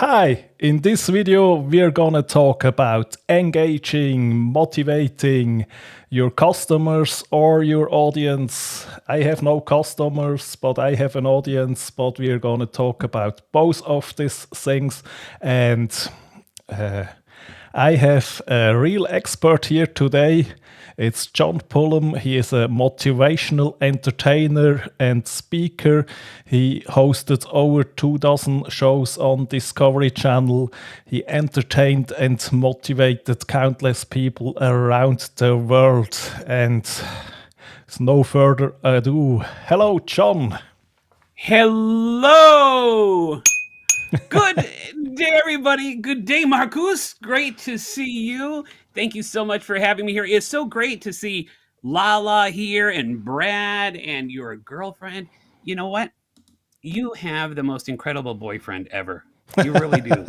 Hi, in this video we're gonna talk about engaging, motivating your customers or your audience. I have no customers, but I have an audience, but we're gonna talk about both of these things. And I have a real expert here today. It's John Pullum. He is a motivational entertainer and speaker. He hosted over 2 dozen shows on Discovery Channel. He entertained and motivated countless people around the world. And with no further ado, hello, John. Hello! Good day, everybody. Good day, Marcus. Great to see you. Thank you so much for having me here. It's so great to see Lala here and Brad and your girlfriend. You know what? You have the most incredible boyfriend ever. You really do.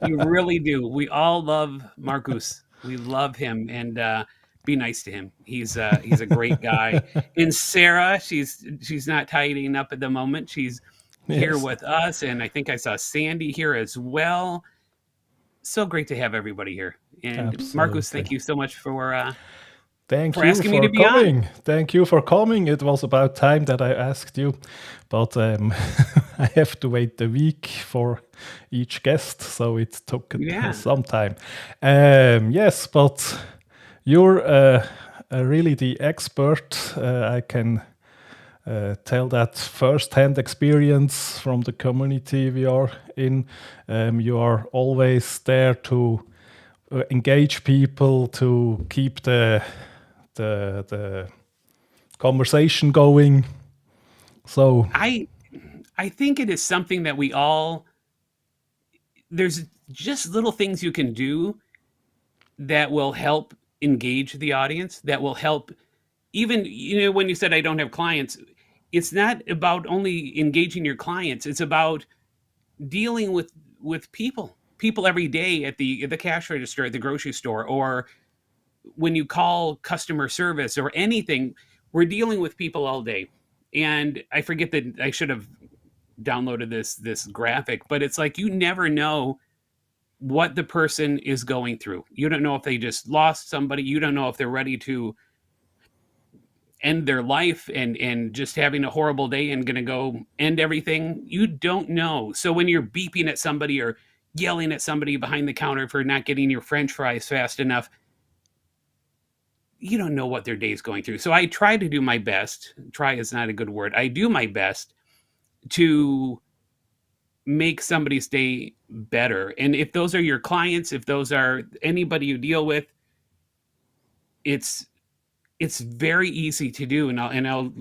You really do. We all love Marcus. We love him, and be nice to him. He's a great guy. And Sarah, she's not tidying up at the moment. She's here Yes, with us, and I think I saw Sandy here as well. So great to have everybody here. And Marcus, absolutely. thank you so much Thank for you asking me for to be on. coming. Thank you for coming. It was about time that I asked you, but I have to wait a week for each guest, so it took Yeah. some time. Yes, but you're really the expert. I can tell that first-hand experience from the community we are in. You are always there to engage people, to keep the conversation going. So I I think it is something that we all there's just little things you can do that will help engage the audience, that will help. Even, when you said I don't have clients, it's not about only engaging your clients, it's about dealing with people every day at the cash register at the grocery store, or when you call customer service or anything. We're dealing with people all day. And I forget that I should have downloaded this graphic, but it's like you never know what the person is going through. You don't know if they just lost somebody. You don't know if they're ready to end their life and just having a horrible day and going to go end everything. You don't know. So when you're beeping at somebody or yelling at somebody behind the counter for not getting your french fries fast enough, you don't know what their day's going through. So I try to do my best. Try is not a good word. I do my best to make somebody's day better. And if those are your clients, if those are anybody you deal with, it's it's very easy to do.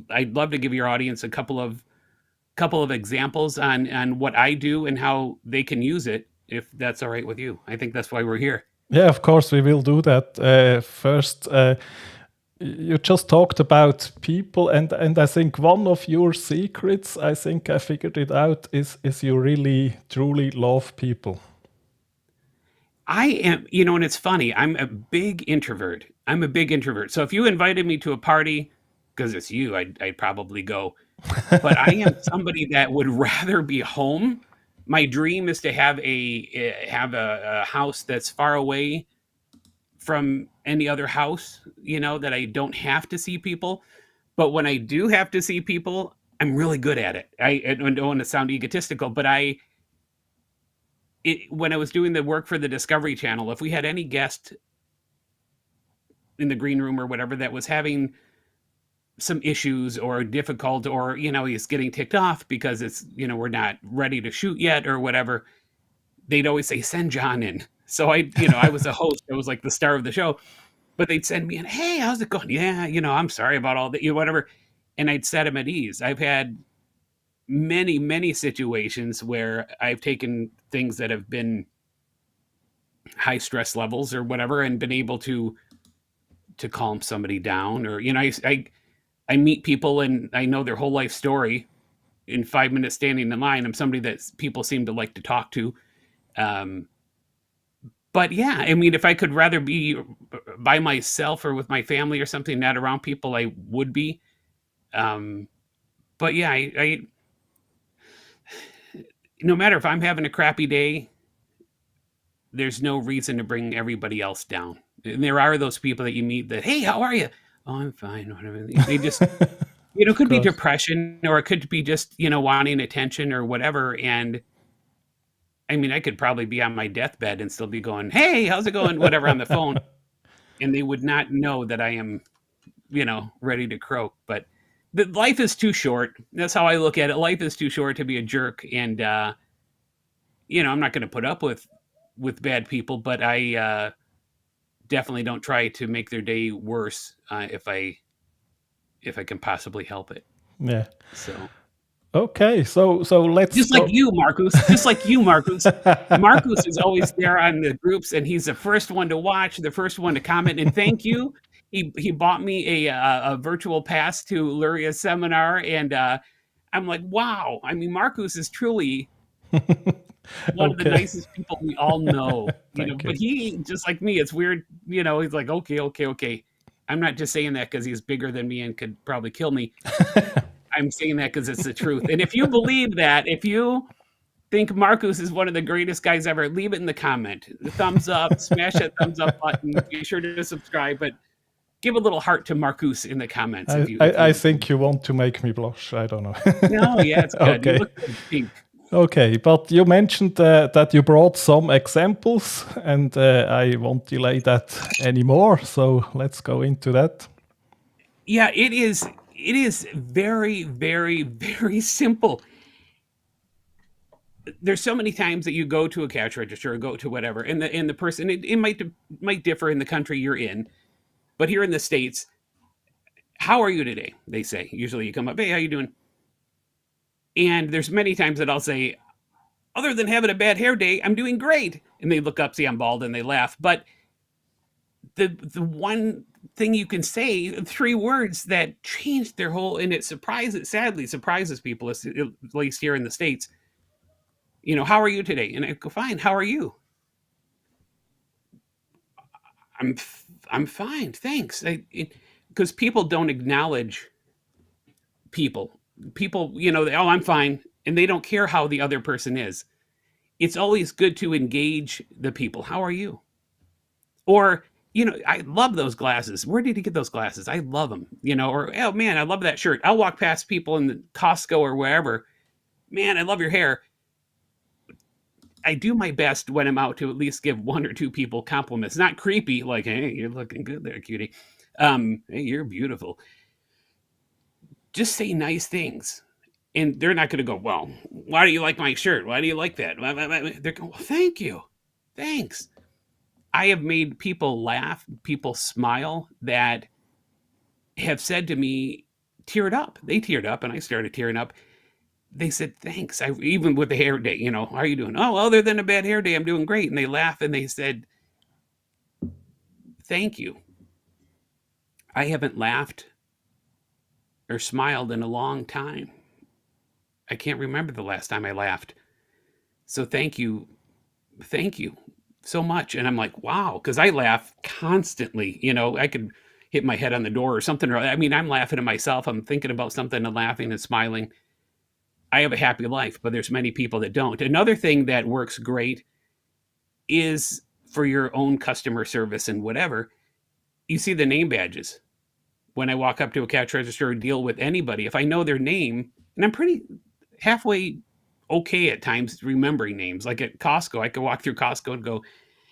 I'd love to give your audience a couple of examples on what I do and how they can use it, if that's all right with you. I think that's why we're here. yeah, of course we will do that. First, you just talked about people, and I think one of your secrets, I think I figured it out, is you really truly love people. I am, and it's funny. I'm a big introvert. I'm a big introvert. So if you invited me to a party, because it's you, I'd probably go. But I am somebody that would rather be home. My dream is to have a house that's far away from any other house, that I don't have to see people. But when I do have to see people, I'm really good at it. I don't want to sound egotistical, but when I was doing the work for the Discovery Channel, if we had any guest in the green room or whatever that was having some issues or difficult, or he's getting ticked off because we're not ready to shoot yet or whatever, they'd always say, send John in. So I was a host, I was like the star of the show, but they'd send me in, hey, how's it going? Yeah, I'm sorry about all that, whatever. And I'd set him at ease. I've had many situations where I've taken things that have been high stress levels or whatever and been able to calm somebody down. Or I meet people and I know their whole life story in 5 minutes standing in line. I'm somebody that people seem to like to talk to. um but yeah, I mean, if I could rather be by myself or with my family or something, not around people, I would be. um but yeah, I no matter if I'm having a crappy day, there's no reason to bring everybody else down. And there are those people that you meet that, hey, how are you? Oh, I'm fine. Whatever. They just, it Of could be course. depression or it could be just, wanting attention or whatever. And I mean, I could probably be on my deathbed and still be going, hey, how's it going? Whatever on the phone. And they would not know that I am, ready to croak. But life is too short. That's how I look at it. Life is too short to be a jerk. And, I'm not going to put up with bad people, but I definitely don't try to make their day worse if I can possibly help it. Yeah. So Okay, so let's just like go. you, Marcus. Just like you, Marcus. Marcus is always there on the groups, and he's the first one to watch, the first one to comment, and thank you. He bought me a virtual pass to Luria's seminar, and I'm like, wow. I mean, Marcus is truly one of the Okay. nicest people we all know, Thank but you. he, just like me, it's weird, he's like, okay, okay, okay. I'm not just saying that because he's bigger than me and could probably kill me. I'm saying that because it's the truth. And if you believe that, if you think Marcus is one of the greatest guys ever, leave it in the comment. The thumbs up, smash that thumbs up button. Be sure to subscribe, but give a little heart to Marcus in the comments I, if you if I, I you. think you want to make me blush. I don't know. No, yeah, it's good. You Okay. look good, pink. Okay, but you mentioned that you brought some examples, and I won't delay that anymore. So let's go into that. Yeah, it is. It is very, very, very simple. There's so many times that you go to a cash register or go to whatever, and the person, it might differ in the country you're in, but here in the States, how are you today? They say. Usually you come up, hey, how you doing? And there's many times that I'll say, other than having a bad hair day, I'm doing great. And they look up, see I'm bald, and they laugh. But the one thing you can say, three words that changed their whole, and sadly surprises people, at least here in the States. How are you today? And I go, fine. How are you? I'm I'm fine, thanks. Because people don't acknowledge people. People, oh, I'm fine, and they don't care how the other person is. It's always good to engage the people. How are you? Or, I love those glasses. Where did you get those glasses? I love them. Or, oh man, I love that shirt. I'll walk past people in the Costco or wherever. Man, I love your hair. I do my best when I'm out to at least give one or two people compliments. Not creepy, like, hey, you're looking good there, cutie. Hey, you're beautiful. Just say nice things. And they're not going to go, well, why do you like my shirt? Why do you like that? They're going, well, thank you. Thanks. I have made people laugh, people smile that have said to me, teared up. They teared up, and I started tearing up. They said, thanks. Even with the hair day, how are you doing? Oh, other than a bad hair day, I'm doing great. And they laugh and they said, thank you. I haven't laughed or smiled in a long time. I can't remember the last time I laughed. So thank you. Thank you so much. And I'm like, wow, because I laugh constantly. I could hit my head on the door or something. I mean, I'm laughing at myself. I'm thinking about something and laughing and smiling. I have a happy life, but there's many people that don't. Another thing that works great is for your own customer service and whatever. You see the name badges. When I walk up to a cash register or deal with anybody, if I know their name, and I'm pretty halfway okay at times remembering names. Like at Costco, I could walk through Costco and go,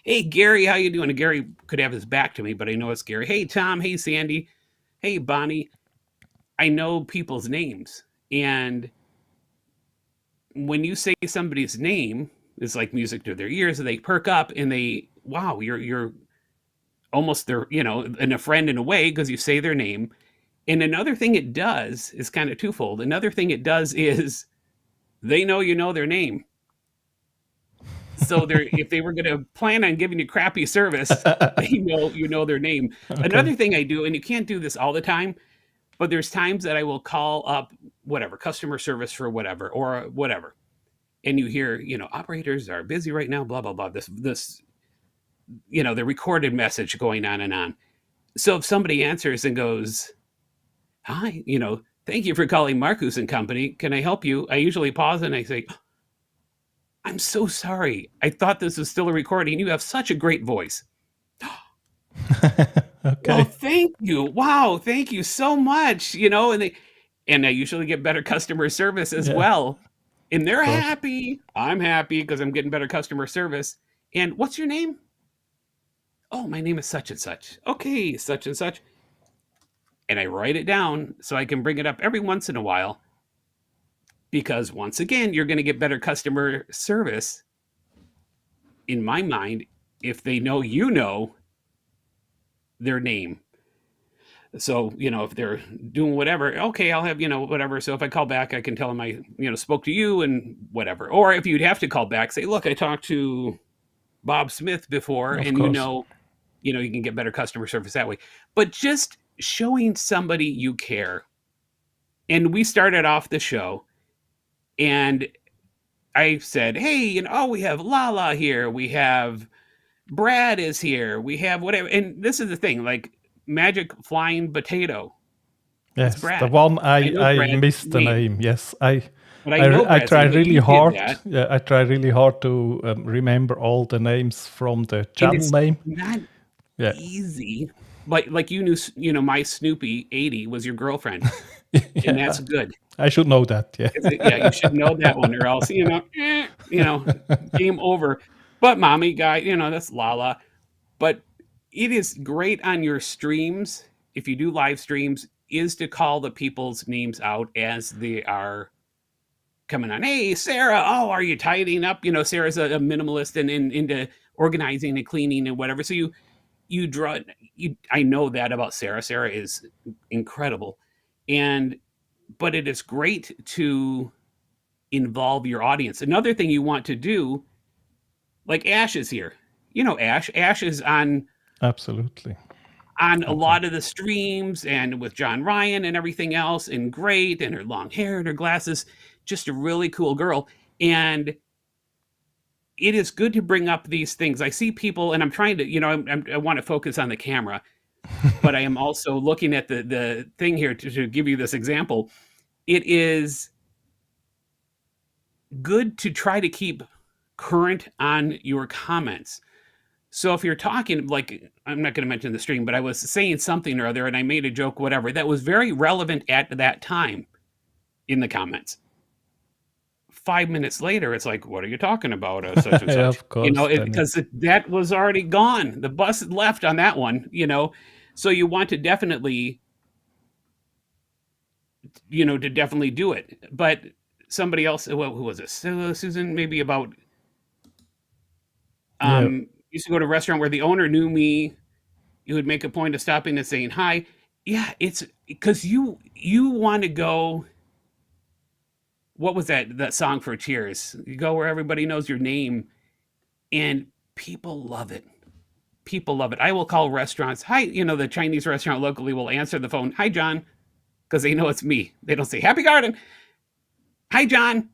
hey, Gary, how you doing? And Gary could have his back to me, but I know it's Gary. Hey, Tom. Hey, Sandy. Hey, Bonnie. I know people's names. And when you say somebody's name, it's like music to their ears, and they perk up and they, wow, you're almost their, and a friend in a way because you say their name. And another thing it does is kind of twofold. Another thing it does is they know you know their name. So if they were going to plan on giving you crappy service, they know you know their name. Okay. Another thing I do, and you can't do this all the time, but there's times that I will call up whatever customer service for whatever or whatever, and you hear operators are busy right now, blah blah blah. This the recorded message going on and on. So if somebody answers and goes, "Hi, thank you for calling Marcus and Company. Can I help you?" I usually pause and I say, I'm so sorry. I thought this was still a recording. You have such a great voice. Well, Okay. thank you. Wow, thank you so much. And I usually get better customer service as Yeah, well. And of they're course. happy. I'm happy because I'm getting better customer service. And what's your name? Oh, my name is such and such. Okay, such and such. And I write it down so I can bring it up every once in a while because once again, you're going to get better customer service in my mind if they know you know their name. So, if they're doing whatever, okay, I'll have, whatever. So if I call back, I can tell them I, spoke to you and whatever. Or if you'd have to call back, say, look, I talked to Bob Smith before, Of and course. you can get better customer service that way. But just showing somebody you care. And we started off the show and I said, hey, we have Lala here. We have Brad is here. We have whatever. And this is the thing, like Magic Flying Potato. That's Yes, the Brad. one I know I Brad's missed the name, name. Yes, but I know I Brad's try name, but really you did hard. that. Yeah, I try really hard to remember all the names from the And channel it's name. not Yeah, easy. Like you knew, my Snoopy 80 was your girlfriend, and yeah. that's good. I should know that. Yeah. Yeah, you should know that one, or else, game over. But mommy guy, that's Lala. But it is great on your streams, if you do live streams, is to call the people's names out as they are coming on. Hey, Sarah, oh, are you tidying up? Sarah's a minimalist and into organizing and cleaning and whatever. So you draw I know that about Sarah. Sarah is incredible. And but it is great to involve your audience. Another thing you want to do, like Ash is here. Ash. Ash is Absolutely. on a lot Absolutely. of the streams and with John Ryan and everything else, and great, and her long hair and her glasses, just a really cool girl. And it is good to bring up these things. I see people, and I'm trying to, I want to focus on the camera, but I am also looking at the thing here to give you this example. It is good to try to keep current on your comments. So if you're talking, like, I'm not going to mention the stream, but I was saying something or other and I made a joke, whatever, that was very relevant at that time in the comments. 5 minutes later, it's like, what are you talking about? Such and Yeah, such, of course. Then because that was already gone. The bus had left on that one. So you want to definitely, to definitely do it. But somebody else, well, who was it? Susan, maybe about, yeah, used to go to a restaurant where the owner knew me. You would make a point of stopping and saying hi. Yeah, it's because you want to go. What was that song for Cheers? You go where everybody knows your name, and people love it. People love it. I will call restaurants. Hi, the Chinese restaurant locally will answer the phone. Hi, John, because they know it's me. They don't say Happy Garden. Hi, John,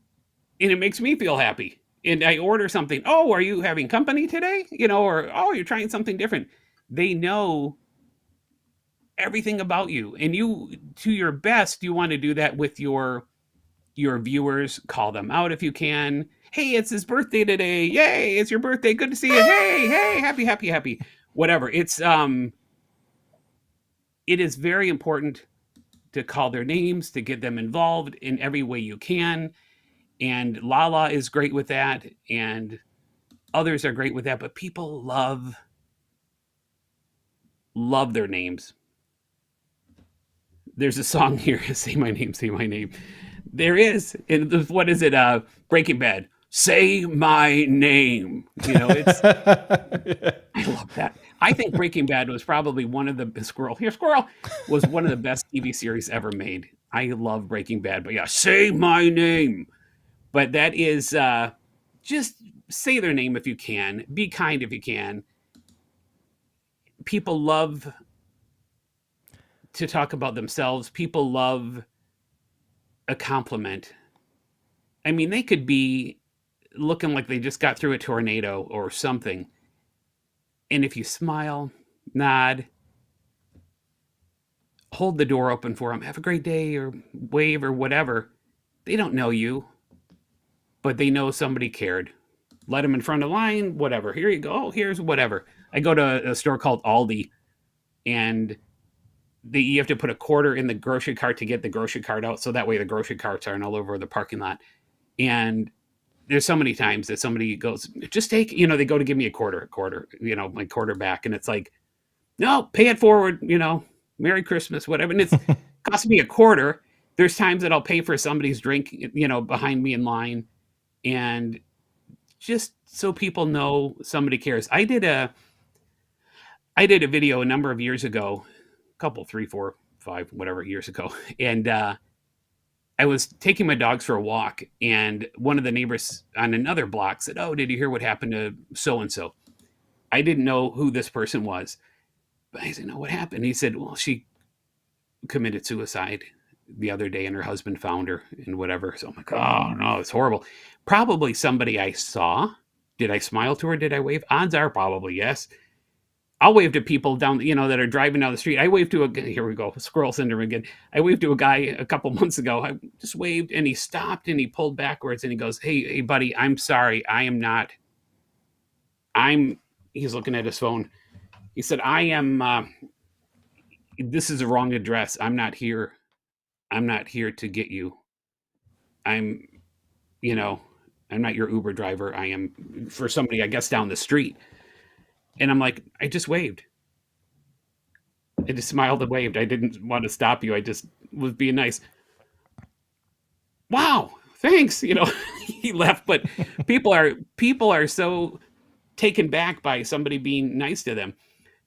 and it makes me feel happy. And I order something. Oh, are you having company today? Or oh, you're trying something different. They know everything about you, and you, to your best, you want to do that with your viewers. Call them out if you can. Hey, it's his birthday today. Yay, it's your birthday. Good to see you. Hey, happy, happy, happy. Whatever. It is very important to call their names, to get them involved in every way you can. And Lala is great with that, and others are great with that, but people love their names. There's a song here, say my name, say my name. There is. And what is it? Breaking Bad. Say my name. It's I love that. I think Breaking Bad was probably one of the squirrel was one of the best TV series ever made. I love Breaking Bad, but yeah, say my name. But that is just say their name if you can. Be kind if you can. People love to talk about themselves. People love a compliment. I mean, they could be looking like they just got through a tornado or something. And if you smile, nod, hold the door open for them, have a great day, or wave or whatever, they don't know you, but they know somebody cared. let them in front of the line, whatever. Here you go. Oh, here's whatever. I go to a store called Aldi, and you have to put a quarter in the grocery cart to get the grocery cart out. So that way the grocery carts aren't all over the parking lot. And there's so many times that somebody goes, just take, they go to give me a quarter, my quarter back. And it's like, no, pay it forward, Merry Christmas, whatever. And it's costing me a quarter. There's times that I'll pay for somebody's drink, behind me in line. And just so people know somebody cares. I did a video a number of years ago, a couple, 3, 4, 5, whatever years ago. And I was taking my dogs for a walk, and one of the neighbors on another block said, "Oh, did you hear what happened to so and so?" I didn't know who this person was, but I said, "No, what happened?" He said, "Well, she committed suicide the other day, and her husband found her and whatever." So I'm like, "Oh no, it's horrible." Probably somebody I saw. Did I smile to her? Did I wave? Odds are probably yes. I'll wave to people down, that are driving down the street. I waved to here we go, squirrel syndrome again. I waved to a guy a couple months ago. I just waved, and he stopped and he pulled backwards and he goes, hey, buddy, I'm sorry. I am not, he's looking at his phone. He said, I am, this is the wrong address. I'm not here. I'm not here to get you. I'm, you know, I'm not your Uber driver. I am for somebody, I guess, down the street. And I'm like, I just waved. I just smiled and waved. I didn't want to stop you. I just was being nice. Wow, thanks. He left, but people are so taken back by somebody being nice to them.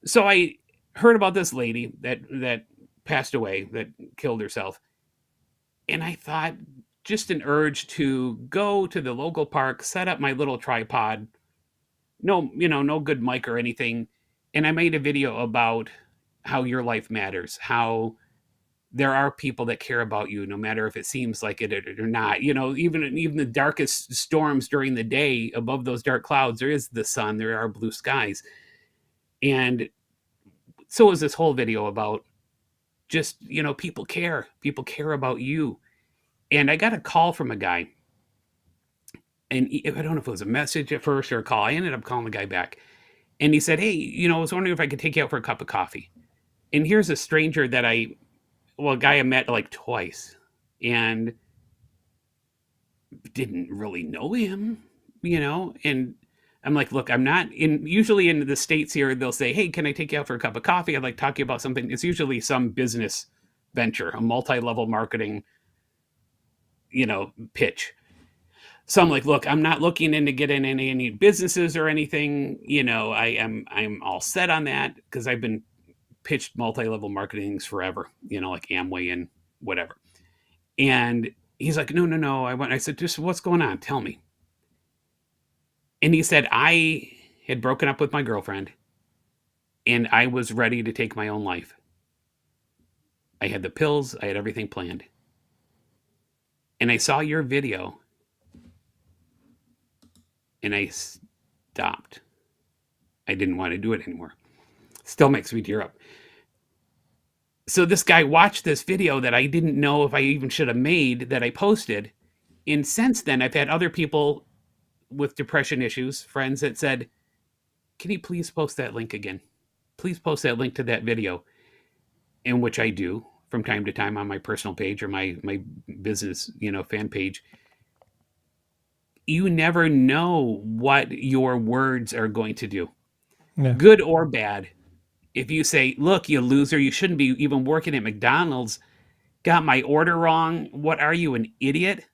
So I heard about this lady that passed away, that killed herself, and I thought, just an urge to go to the local park, set up my little tripod. No, no good mic or anything, and I made a video about how your life matters, how there are people that care about you no matter if it seems like it or not. Even the darkest storms during the day, above those dark clouds there is the sun, there are blue skies. And so is this whole video about just, people care about you. And I got a call from a guy, and I don't know if it was a message at first or a call. I ended up calling the guy back, and he said, hey, I was wondering if I could take you out for a cup of coffee. And here's a stranger a guy I met like twice, and didn't really know him, and I'm like, look, I'm not in, usually in the States here, they'll say, hey, can I take you out for a cup of coffee? I'd like to talk to you about something. It's usually some business venture, a multi-level marketing, pitch. So I'm like, look, I'm not looking into getting any businesses or anything. I'm all set on that because I've been pitched multi-level marketings forever, like Amway and whatever. And he's like, no, no, no. I said, just what's going on? Tell me. And he said, I had broken up with my girlfriend and I was ready to take my own life. I had the pills, I had everything planned. And I saw your video and I stopped. I didn't want to do it anymore. Still makes me tear up. So this guy watched this video that I didn't know if I even should have made, that I posted. And since then, I've had other people with depression issues, friends, that said, can you please post that link again? Please post that link to that video. In which I do from time to time on my personal page or my business, fan page. You never know what your words are going to do, Yeah. good or bad. If you say, look, you loser, you shouldn't be even working at McDonald's, got my order wrong, what are you, an idiot?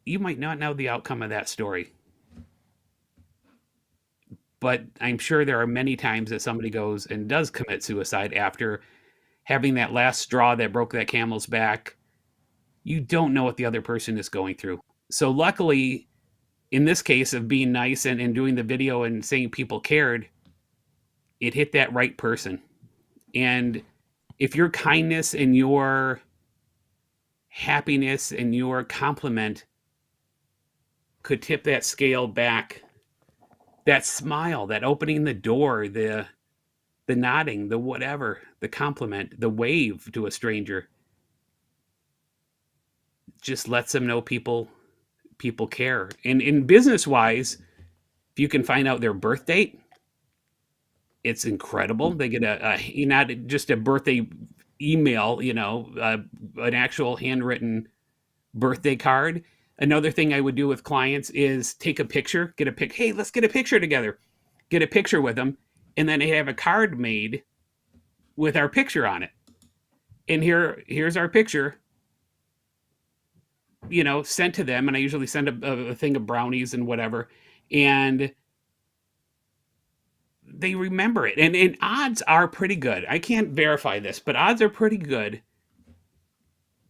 You might not know the outcome of that story. But I'm sure there are many times that somebody goes and does commit suicide after having that last straw that broke that camel's back. You don't know what the other person is going through. So luckily, in this case of being nice and doing the video and saying people cared, it hit that right person. And if your kindness and your happiness and your compliment could tip that scale back, that smile, that opening the door, the nodding, the whatever, the compliment, the wave to a stranger, just lets them know people people care. And in business wise, if you can find out their birth date, it's incredible. They get not just a birthday email, an actual handwritten birthday card. Another thing I would do with clients is take a picture, get a pic. Hey, let's get a picture together. Get a picture with them, and then have a card made with our picture on it. And here's our picture, sent to them. And I usually send a thing of brownies and whatever, and they remember it. And odds are pretty good. I can't verify this, but odds are pretty good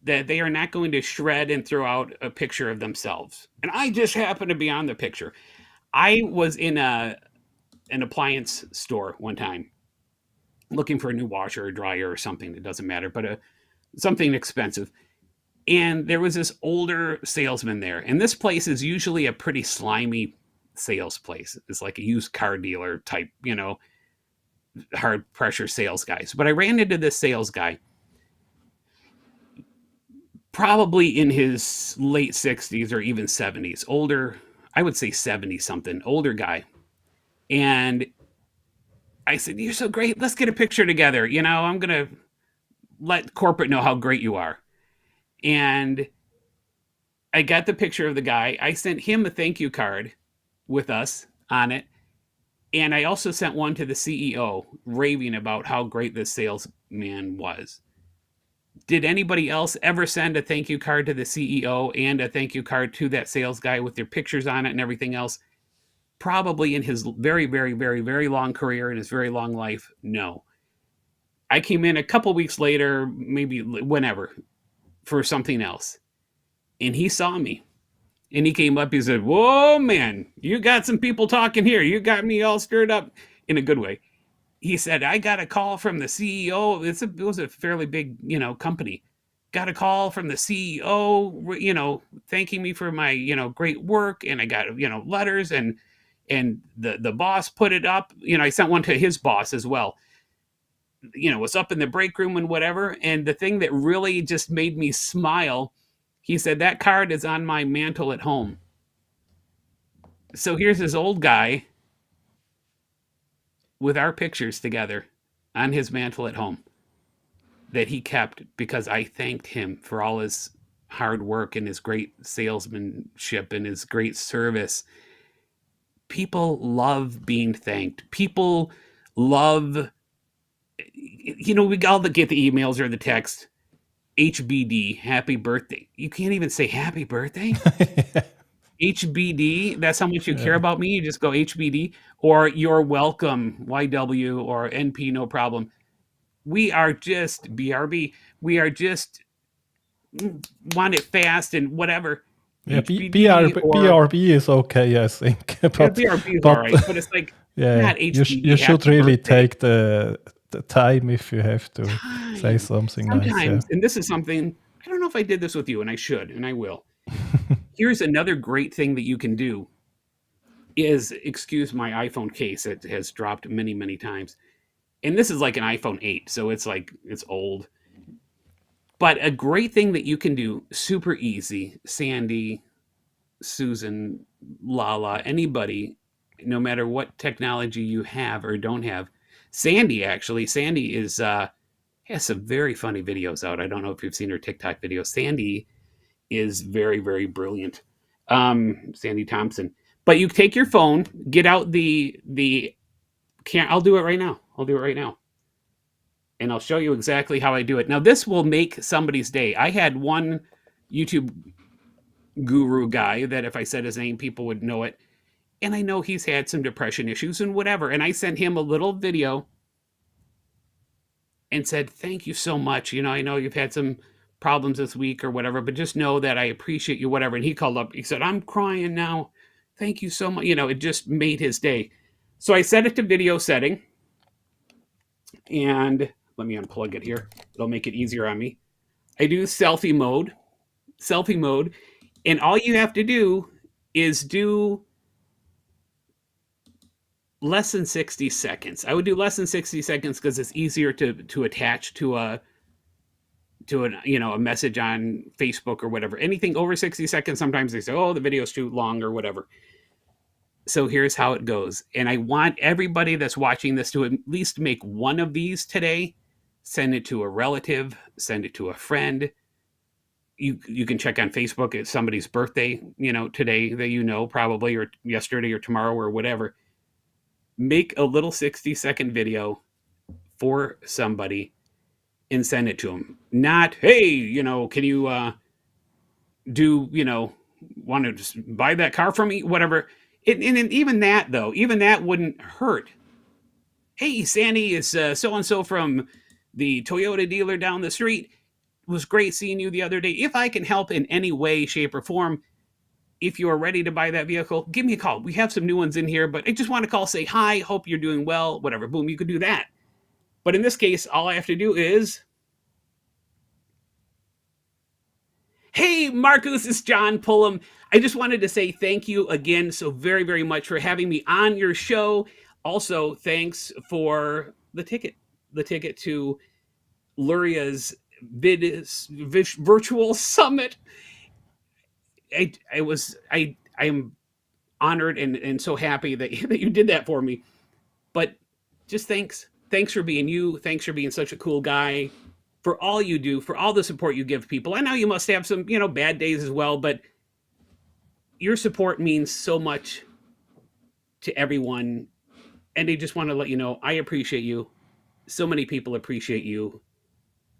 that they are not going to shred and throw out a picture of themselves. And I just happen to be on the picture. I was in an appliance store one time looking for a new washer or dryer or something. It doesn't matter, but something expensive. And there was this older salesman there. And this place is usually a pretty slimy sales place. It's like a used car dealer type, hard pressure sales guys. But I ran into this sales guy, probably in his late 60s or even 70s, older, I would say 70 something, older guy. And I said, "You're so great. Let's get a picture together. I'm going to let corporate know how great you are." And I got the picture of the guy. I sent him a thank you card with us on it. And I also sent one to the CEO raving about how great this salesman was. Did anybody else ever send a thank you card to the CEO and a thank you card to that sales guy with their pictures on it and everything else? Probably in his very, very, very, very long career, in his very long life, no. I came in a couple weeks later, maybe whenever, for something else. And he saw me. And he came up, he said, "Whoa, man, you got some people talking here. You got me all stirred up," in a good way. He said, "I got a call from the CEO." It was a fairly big, company. Got a call from the CEO, thanking me for my, great work. And I got, letters, and the boss put it up. I sent one to his boss as well. Was up in the break room and whatever. And the thing that really just made me smile, he said, "That card is on my mantle at home." So here's this old guy with our pictures together on his mantle at home that he kept because I thanked him for all his hard work and his great salesmanship and his great service. People love being thanked. People love, we all get the emails or the text, HBD, happy birthday. You can't even say happy birthday. HBD, that's how much you care about me. You just go HBD, or you're welcome, YW, or NP, no problem. We are just BRB. We are just want it fast and whatever. Yeah, BRB is okay, I think. BRB is all right, but it's like not HBD. You should really take the time if you have to say something sometimes, nice. Yeah. And this is something, I don't know if I did this with you, and I should, and I will. Here's another great thing that you can do is, excuse my iPhone case, it has dropped many, many times. And this is like an iPhone 8, so it's old. But a great thing that you can do, super easy, Sandy, Susan, Lala, anybody, no matter what technology you have or don't have. Sandy is has some very funny videos out. I don't know if you've seen her TikTok videos. Sandy is very, very brilliant. Sandy Thompson. But you take your phone, get out the I'll do it right now. And I'll show you exactly how I do it. Now, this will make somebody's day. I had one YouTube guru guy that if I said his name, people would know it. And I know he's had some depression issues and whatever. And I sent him a little video and said, "Thank you so much. I know you've had some problems this week or whatever, but just know that I appreciate you," whatever. And he called up. He said, "I'm crying now. Thank you so much." It just made his day. So I set it to video setting. And let me unplug it here. It'll make it easier on me. I do selfie mode. And all you have to do is do less than 60 seconds. I would do less than 60 seconds because it's easier to attach to to a message on Facebook or whatever. Anything over 60 seconds, sometimes they say, oh, the video's too long or whatever. So here's how it goes. And I want everybody that's watching this to at least make one of these today. Send it to a relative, send it to a friend. You can check on Facebook. It's somebody's birthday, today that probably, or yesterday or tomorrow or whatever. Make a little 60-second video for somebody and send it to them. Not, hey, can you want to just buy that car from me? Whatever. And even that, though, even that wouldn't hurt. Hey, Sandy, it's so-and-so from the Toyota dealer down the street. It was great seeing you the other day. If I can help in any way, shape, or form, if you are ready to buy that vehicle, give me a call. We have some new ones in here, but I just want to call, say hi, hope you're doing well, whatever. Boom, you could do that. But in this case, all I have to do is, hey, Marcus, it's John Pullum. I just wanted to say thank you again so very, very much for having me on your show. Also, thanks for the ticket to Luria's virtual summit. I am honored and so happy that you did that for me. But just thanks for being you. Thanks for being such a cool guy, for all you do, for all the support you give people. I know you must have some, bad days as well, but your support means so much to everyone. And I just want to let you know, I appreciate you. So many people appreciate you.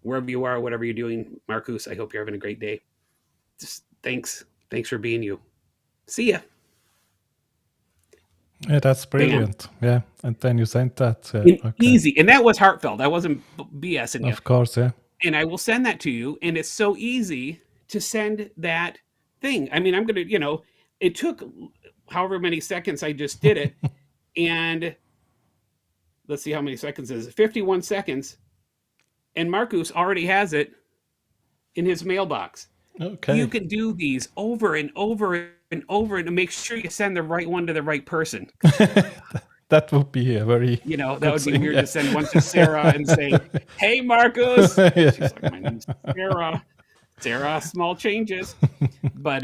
Wherever you are, whatever you're doing, Marcus, I hope you're having a great day. Just thanks. Thanks for being you. See ya. Yeah, that's brilliant. Bam. Yeah, and then you sent that. Okay. Easy, and that was heartfelt. I wasn't BSing you. Of course, yeah. And I will send that to you, and it's so easy to send that thing. I mean, I'm going to, it took however many seconds I just did it, and let's see how many seconds is it. 51 seconds, and Marcus already has it in his mailbox. Okay. You can do these over and over and over and make sure you send the right one to the right person. That would be a very, that would be weird to send one to Sarah and say, hey, Marcus. She's like, my name's Sarah. Sarah, small changes. But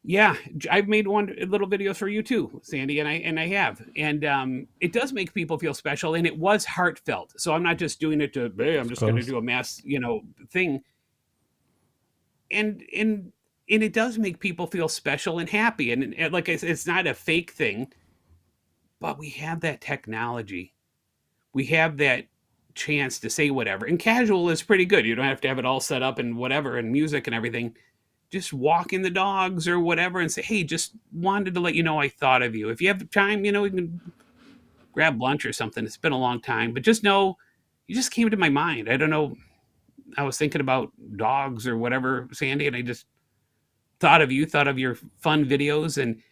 yeah, I've made one little videos for you too, Sandy, and I have. And it does make people feel special, and it was heartfelt. So I'm not just doing it to, hey, I'm just going to do a mass, thing. And it does make people feel special and happy. And like I said, it's not a fake thing, but we have that technology. We have that chance to say whatever. And casual is pretty good. You don't have to have it all set up and whatever and music and everything. Just walking the dogs or whatever and say, hey, just wanted to let you know I thought of you. If you have time, we can grab lunch or something. It's been a long time, but just know you just came to my mind. I don't know. I was thinking about dogs or whatever, Sandy, and I just thought of you, thought of your fun videos, and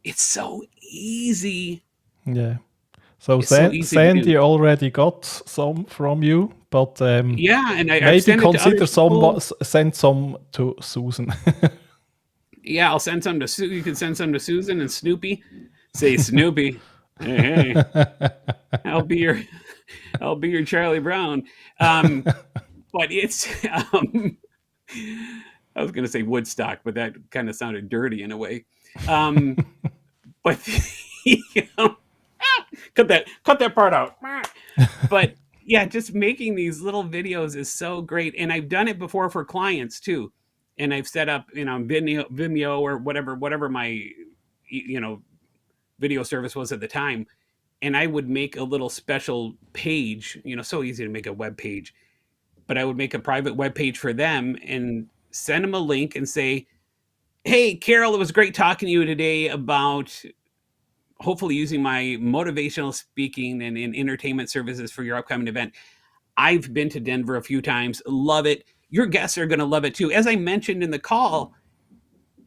it's so easy. Yeah. So Sandy already got some from you, but yeah, and maybe consider send some to Susan. Yeah, I'll send some to you can send some to Susan and Snoopy. Say, Snoopy, hey, I'll be your Charlie Brown. But it's I was going to say Woodstock, but that kind of sounded dirty in a way. But cut that part out. But yeah, just making these little videos is so great, and I've done it before for clients too. And I've set up, Vimeo or whatever my video service was at the time, and I would make a little special page. So easy to make a web page. But I would make a private web page for them and send them a link and say, hey, Carol, it was great talking to you today about hopefully using my motivational speaking and entertainment services for your upcoming event. I've been to Denver a few times. Love it. Your guests are going to love it too. As I mentioned in the call,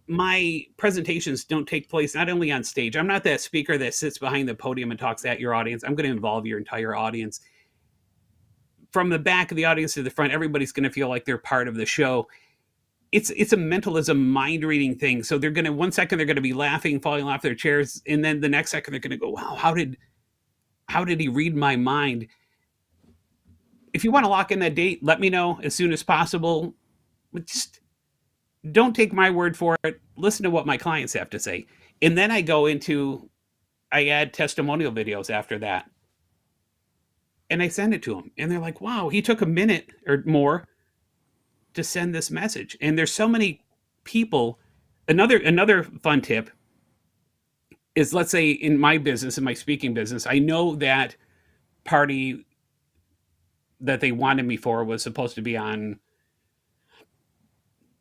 my presentations don't take place not only on stage. I'm not that speaker that sits behind the podium and talks at your audience. I'm going to involve your entire audience. From the back of the audience to the front, everybody's going to feel like they're part of the show. It's a mentalism, mind reading thing. So they're going to, 1 second, they're going to be laughing, falling off their chairs. And then the next second, they're going to go, wow, how did he read my mind? if you want to lock in that date, let me know as soon as possible. But just don't take my word for it. Listen to what my clients have to say. And then I add testimonial videos after that. And I send it to them. And they're like, wow, he took a minute or more to send this message. And there's so many people. Another fun tip is, let's say in my business, in my speaking business, I know that party that they wanted me for was supposed to be on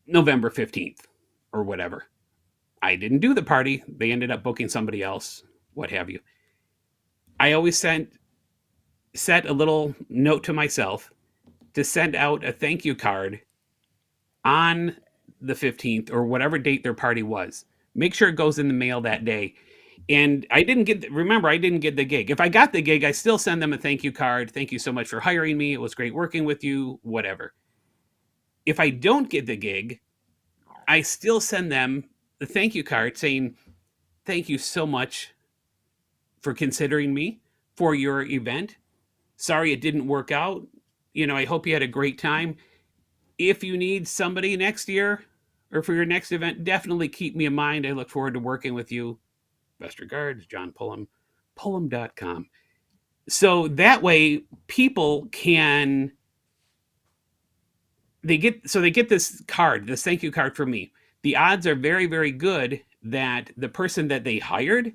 November 15th or whatever. I didn't do the party. They ended up booking somebody else, what have you. I always set a little note to myself to send out a thank you card on the 15th or whatever date their party was. Make sure it goes in the mail that day. And I didn't get the gig. If I got the gig, I still send them a thank you card. Thank you so much for hiring me. It was great working with you, whatever. If I don't get the gig, I still send them the thank you card saying, thank you so much for considering me for your event. Sorry it didn't work out. I hope you had a great time. If you need somebody next year or for your next event, definitely keep me in mind. I look forward to working with you. Best regards, John Pullum, Pullum.com. So that way people can they get this card, this thank you card from me. The odds are very, very good that the person that they hired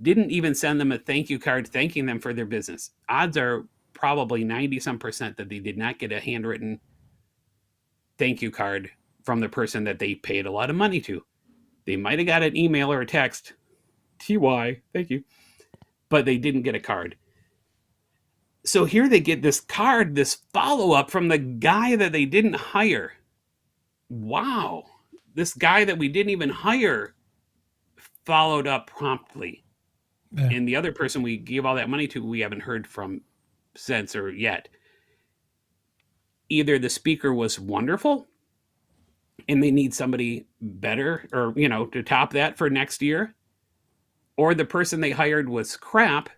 didn't even send them a thank you card thanking them for their business. Odds are probably 90 some percent that they did not get a handwritten thank you card from the person that they paid a lot of money to. They might have got an email or a text, TY, thank you, but they didn't get a card. So here they get this card, this follow up from the guy that they didn't hire. Wow. This guy that we didn't even hire followed up promptly. Yeah. And the other person we gave all that money to, we haven't heard from since or yet. Either the speaker was wonderful and they need somebody better or, to top that for next year, or the person they hired was crap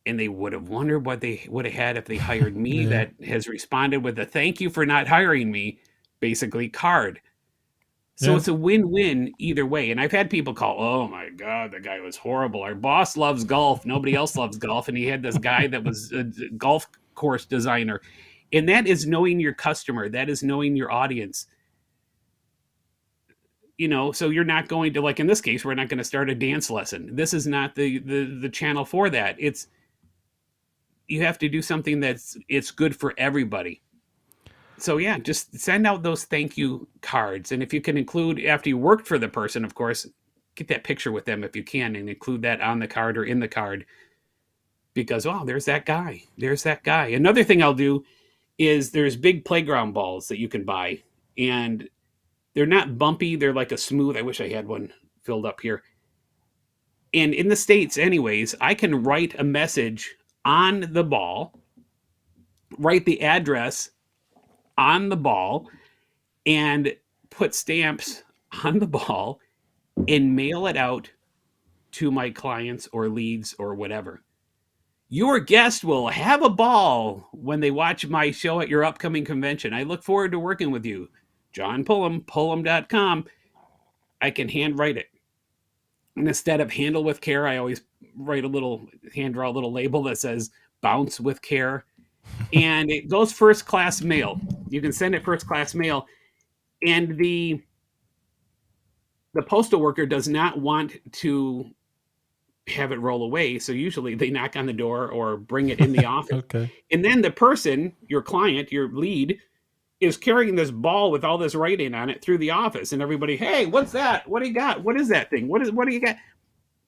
and they would have wondered what they would have had if they hired me, Yeah. that has responded with a thank you for not hiring me, basically, card. So Yeah. it's a win-win either way. And I've had people call, oh my God, the guy was horrible. Our boss loves golf. Nobody else loves golf. And he had this guy that was a golf course designer. And that is knowing your customer. That is knowing your audience. So you're not going to, like in this case, we're not going to start a dance lesson. This is not the channel for that. You have to do something it's good for everybody. So yeah, just send out those thank you cards. And if you can include, after you worked for the person, of course, get that picture with them if you can and include that on the card or in the card. Because, oh, there's that guy. There's that guy. Another thing I'll do is there's big playground balls that you can buy. And they're not bumpy. They're like a smooth, I wish I had one filled up here. And in the States, anyways, I can write a message on the ball, write the address on the ball, and put stamps on the ball and mail it out to my clients or leads or whatever. Your guest will have a ball when they watch my show at your upcoming convention. I look forward to working with you. John Pullum, Pullum.com. I can handwrite it. And instead of handle with care, I always hand draw a little label that says bounce with care. And it goes first class mail. You can send it first class mail. And the postal worker does not want to have it roll away. So usually they knock on the door or bring it in the office. Okay. And then the person, your client, your lead, is carrying this ball with all this writing on it through the office. And everybody, hey, what's that? What do you got? What is that thing? What do you got?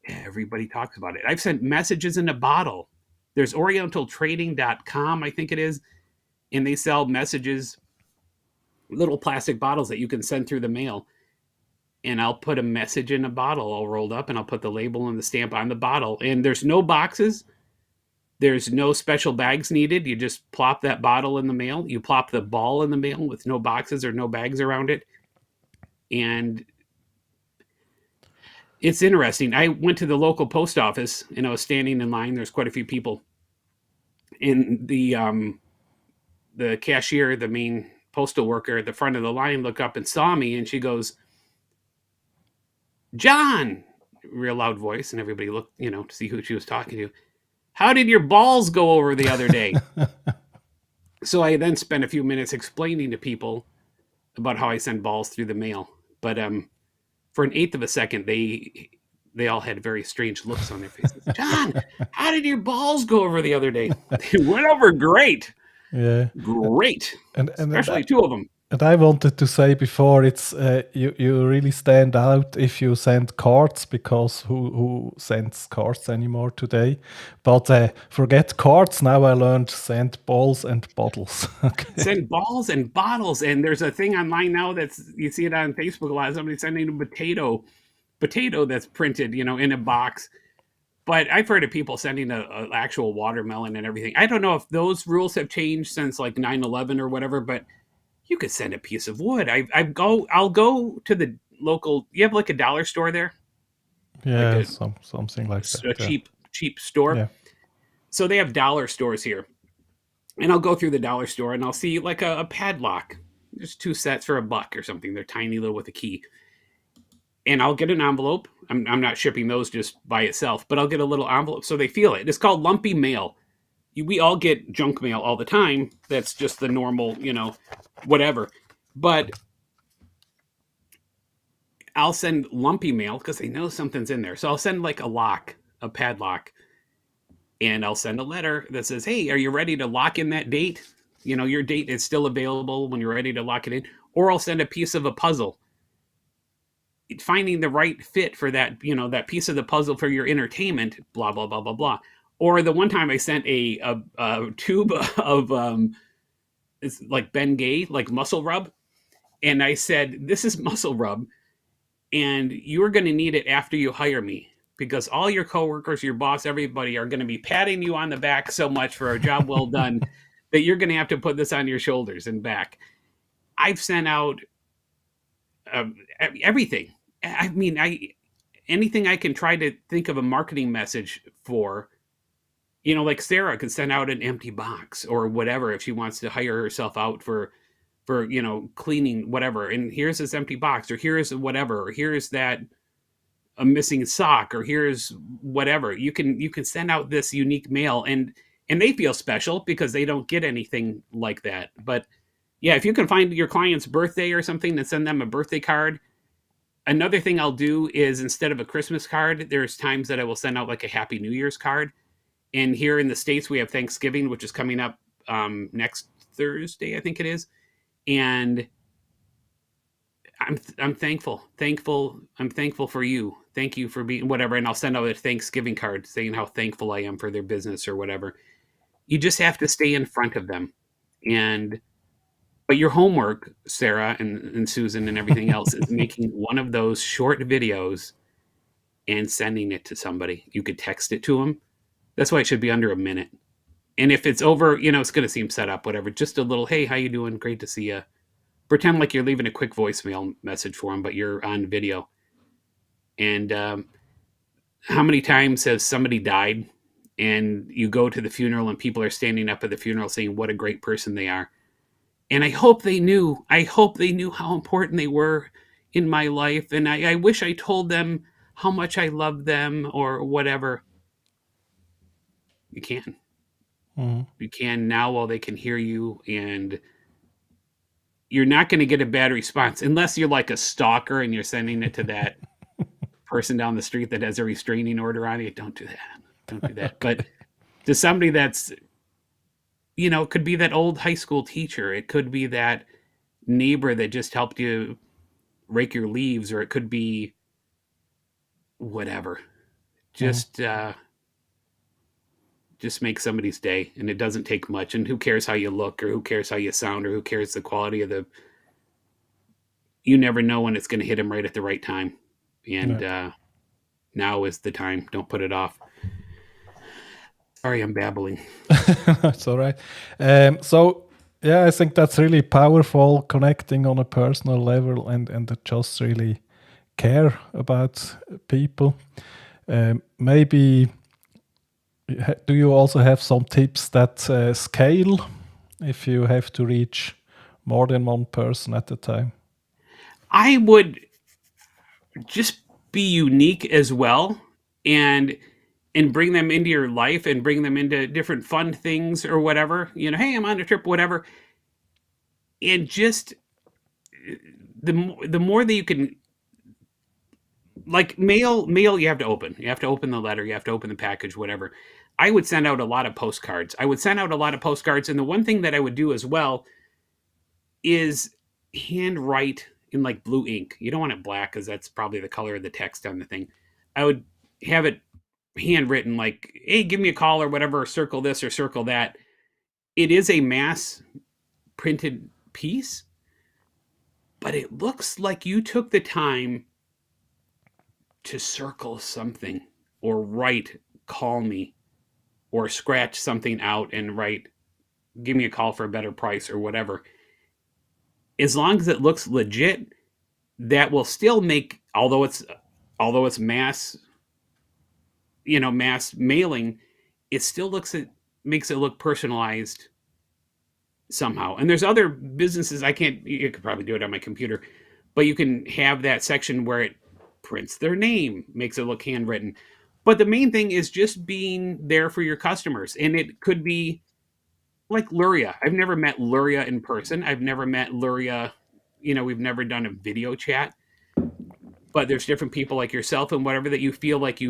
Everybody talks about it. I've sent messages in a bottle. There's orientaltrading.com, I think it is. And they sell messages, little plastic bottles that you can send through the mail. And I'll put a message in a bottle all rolled up, and I'll put the label and the stamp on the bottle. And there's no boxes. There's no special bags needed. You just plop that bottle in the mail. You plop the ball in the mail with no boxes or no bags around it. And it's interesting. I went to the local post office, and I was standing in line. There's quite a few people. And the cashier, the main postal worker at the front of the line, looked up and saw me, and she goes, "John," real loud voice, and everybody looked, to see who she was talking to. "How did your balls go over the other day?" So I then spent a few minutes explaining to people about how I send balls through the mail. But for an eighth of a second, they all had very strange looks on their faces. "John, how did your balls go over the other day?" They went over great, Yeah. great, And especially two of them. and I wanted to say before, it's you really stand out if you send cards, because who sends cards anymore today? But forget cards. Now I learned send balls and bottles. Okay. Send balls and bottles, and there's a thing online now that's, you see it on Facebook a lot. Somebody sending a potato that's printed, in a box. But I've heard of people sending a actual watermelon and everything. I don't know if those rules have changed since like 9/11 or whatever, but you could send a piece of wood. I'll go to the local. You have like a dollar store there, like Yeah, a, something like that. a Yeah. cheap store. Yeah. So they have dollar stores here, and I'll go through the dollar store and I'll see like a padlock. There's two sets for $1 or something. They're tiny little with a key, and I'll get an envelope. I'm not shipping those just by itself, but I'll get a little envelope so they feel it. It's called Lumpy Mail. We all get junk mail all the time. That's just the normal, whatever. But I'll send Lumpy Mail because they know something's in there. So I'll send like a padlock, and I'll send a letter that says, "Hey, are you ready to lock in that date? Your date is still available when you're ready to lock it in." Or I'll send a piece of a puzzle, finding the right fit for that, that piece of the puzzle for your entertainment, blah, blah, blah, blah, blah. Or the one time I sent a tube of, it's like Ben Gay, like muscle rub. And I said, "This is muscle rub, and you're going to need it after you hire me, because all your coworkers, your boss, everybody are going to be patting you on the back so much for a job well done that you're going to have to put this on your shoulders and back." I've sent out everything. I mean, anything I can try to think of a marketing message for. Like Sarah could send out an empty box or whatever if she wants to hire herself out for cleaning whatever. And here's this empty box, or here's whatever, or here's that a missing sock, or here's whatever. You can send out this unique mail, and they feel special because they don't get anything like that. But yeah, if you can find your client's birthday or something and send them a birthday card. Another thing I'll do is, instead of a Christmas card, there's times that I will send out like a Happy New Year's card. And here in the States, we have Thanksgiving, which is coming up next Thursday, I think it is. And I'm thankful. I'm thankful for you. Thank you for being whatever. And I'll send out a Thanksgiving card saying how thankful I am for their business or whatever. You just have to stay in front of them. But your homework, Sarah and Susan and everything else, is making one of those short videos and sending it to somebody. You could text it to them. That's why it should be under a minute. And if it's over, it's going to seem set up, whatever. Just a little, "Hey, how you doing? Great to see you." Pretend like you're leaving a quick voicemail message for them, but you're on video. And how many times has somebody died, and you go to the funeral and people are standing up at the funeral saying what a great person they are? And I hope they knew how important they were in my life. And I wish I told them how much I love them or whatever. You can. Mhm. You can now while they can hear you, and you're not going to get a bad response unless you're like a stalker and you're sending it to that person down the street that has a restraining order on you. Don't do that. Don't do that. But to somebody that's, it could be that old high school teacher. It could be that neighbor that just helped you rake your leaves, or it could be whatever. Just make somebody's day, and it doesn't take much. And who cares how you look, or who cares how you sound, or who cares the quality of the. You never know when it's going to hit them right at the right time, and now is the time. Don't put it off. Sorry, I'm babbling. That's all right. So yeah, I think that's really powerful, connecting on a personal level, and just really care about people. Maybe Do you also have some tips that scale if you have to reach more than one person at a time? I would just be unique as well, and bring them into your life and bring them into different fun things or whatever. Hey, I'm on a trip, whatever. And just the more that you can, like, mail you have to open. You have to open the letter, you have to open the package, whatever. I would send out a lot of postcards. And the one thing that I would do as well is handwrite in like blue ink. You don't want it black because that's probably the color of the text on the thing. I would have it handwritten, like, hey, give me a call or whatever, or circle this or circle that. It is a mass printed piece, but it looks like you took the time to circle something or write call me, or scratch something out and write give me a call for a better price or whatever. As long as it looks legit, that will still make, although it's mass, mass mailing, it still makes it look personalized somehow. And there's other businesses, I can't, you could probably do it on my computer, but you can have that section where it prints their name, makes it look handwritten. But the main thing is just being there for your customers. And it could be like Luria. I've never met Luria in person. I've never met Luria, we've never done a video chat, but there's different people like yourself and whatever that you feel like,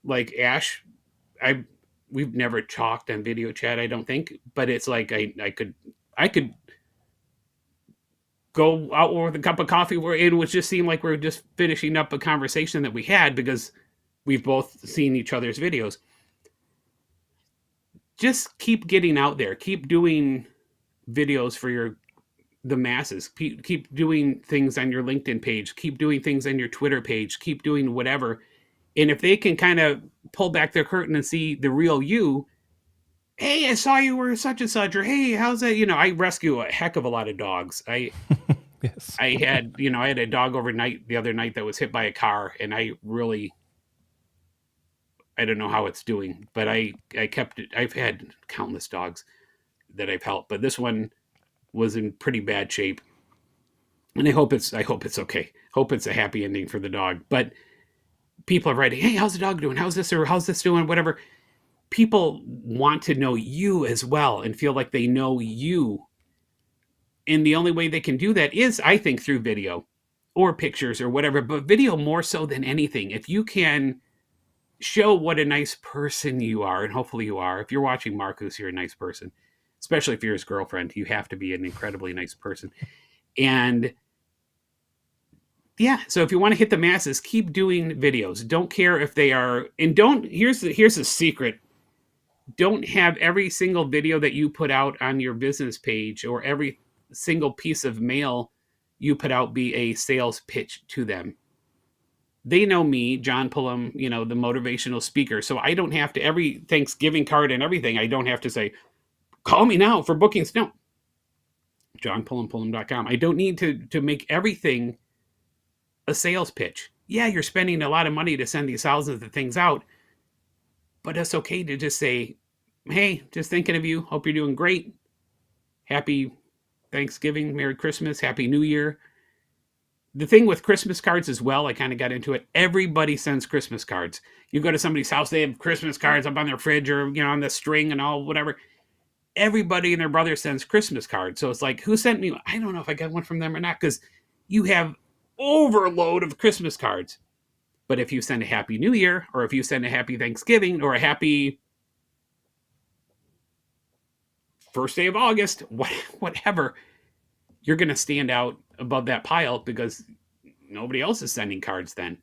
like Ash. I We've never talked on video chat, I don't think, but it's like I could go out with a cup of coffee where it would just seem like we're just finishing up a conversation that we had because we've both seen each other's videos. Just keep getting out there, keep doing videos for the masses, keep doing things on your LinkedIn page, keep doing things on your Twitter page, keep doing whatever. And if they can kind of pull back their curtain and see the real you, hey, I saw you were such and such, or hey, how's that? I rescue a heck of a lot of dogs. Yes. I had a dog overnight the other night that was hit by a car, and I don't know how it's doing, but I kept it. I've had countless dogs that I've helped, but this one was in pretty bad shape, and I hope it's okay. Hope it's a happy ending for the dog. But people are writing, hey, how's the dog doing? How's this, or how's this doing? Whatever. People want to know you as well and feel like they know you. And the only way they can do that is, I think, through video or pictures or whatever, but video more so than anything. If you can show what a nice person you are, and hopefully you are. If you're watching Marcus, you're a nice person, especially if you're his girlfriend. You have to be an incredibly nice person. And yeah, so if you want to hit the masses, keep doing videos. Don't care if they are, and don't, here's the secret. Don't have every single video that you put out on your business page or every single piece of mail you put out be a sales pitch to them. They know me, John Pullum, the motivational speaker. So I don't have to, every Thanksgiving card and everything, I don't have to say, call me now for bookings. No. John Pullum, Pullum.com. I don't need to make everything a sales pitch. Yeah, you're spending a lot of money to send these thousands of things out, but it's okay to just say, hey, just thinking of you. Hope you're doing great. Happy Thanksgiving, Merry Christmas, Happy New Year. The thing with Christmas cards as well, I kind of got into it. Everybody sends Christmas cards. You go to somebody's house, they have Christmas cards up on their fridge or, on the string and all, whatever. Everybody and their brother sends Christmas cards. So it's like, who sent me? I don't know if I got one from them or not, because you have overload of Christmas cards. But if you send a Happy New Year, or if you send a Happy Thanksgiving, or a Happy first day of August, whatever, you're going to stand out above that pile because nobody else is sending cards then.